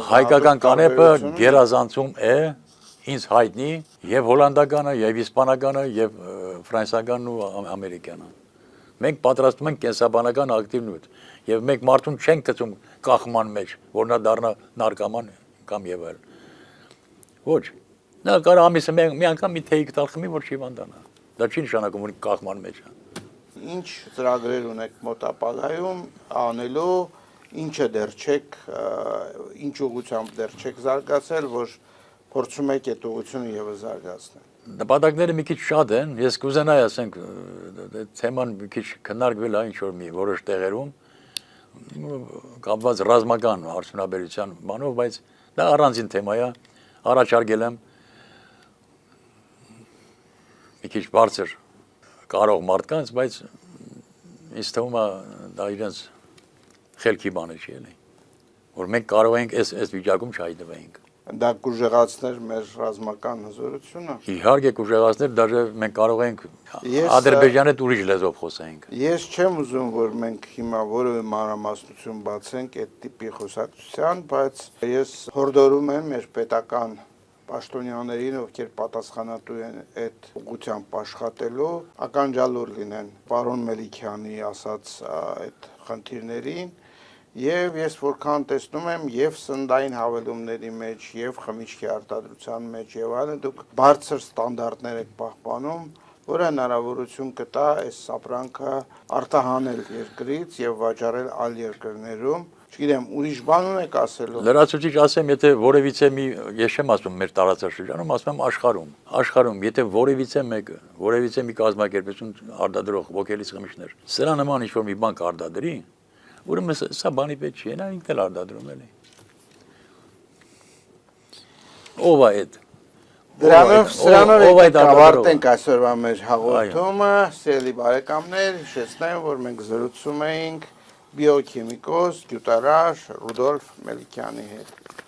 հայկական կանեպը գերազանցում է ինձ հայտնի եւ հոլանդականը, եւ իսպանականը, եւ ֆրանսիականն ու ամերիկանը։ Մենք պատրաստում ենք կենսաբանական ակտիվնույթ եւ մենք մարդուն չենք գցում կախման մեջ, որ նա դառնա նարկոման կամ եւ այլ։ Ոչ։ Նա կարող ամիսը մի անգամ մի թեյ գտալ խմի, որ չհիվանդանա։ Դա չի նշանակում, որ կախման մեջ է։ Ինչ ծրագրեր ունեք մոտ ապագայում անելու, ինչը դեռ չեք, ինչ ուղղությամբ դեռ չեք զարգացել, որ փորձում եք այդ ուղղությունը եւս զարգացնել։ Նպատակները մի քիչ շատ են, ես կուզենայի, ասենք, թեման մի քիչ քննարկվել է ինչ որ մի որոշ տեղերում, կապված ռազմական արդյունաբերության բանով, բայց դա առանձին թեմա է, առաջարկել եմ մի քիչ բարձր կարող մարդկանց, բայց ինձ թվում է դա իրենց խելքի բանը չի էլի, որ մենք կարող ենք այս վիճակում չհայտնվենք։ Դա կուժեղացներ մեր ռազմական հզորությունը։ Իհարկե կուժեղացներ, դաժե մենք կարող ենք Ադրբեջանի հետ ուրիշ լեզվով խոսենք։ Ես չեմ ուզում, որ մենք հիմա որևէ մանրամասնություն բացենք այդ տիպի խոսակցության, բայց ես հորդորում եմ մեր պետական պաշտոնյաներին, ովքեր պատասխանատու են այդ ուղղությամբ աշխատելու, ականջալուր լինեն պարոն Մելիքյանի ասած այդ խնդիրներին, եւ ես որքան տեսնում եմ եւ սննդային հավելումների մեջ եւ խմիչքի արտադրության մեջ եւ այլն դուք բարձր ստանդարտներ եք պահպանում, որը հնարավորություն կտա այս սապրանքը արտահանել երկրից եւ վաճառել այլ երկրներում։ Չգիտեմ, ուրիշ բան ունեք ասելու։ Լրացուցիչ ասեմ, եթե որևիցե մի, ես չեմ ասում մեր տարածաշրջանում, ասում եմ աշխարհում, եթե որևիցե մեկը, որևիցե մի կազմակերպություն արտադրող ոգելից խմիչքներ, սրա նման ինչ-որ մի բան կարտադրի, ուրեմն սա բանի պետք չի, նա ինքն էլ արտադրում էլի։ Ով է այդ։ Դրանով ավարտենք այսօրվա մեր հաղորդումը, սիրելի բարեկամներ, հիշեցնեմ, որ մենք զրուցում էինք բիոքիմիկոս, գյուտարար Ռուդոլֆ Մելիքյանի հետ։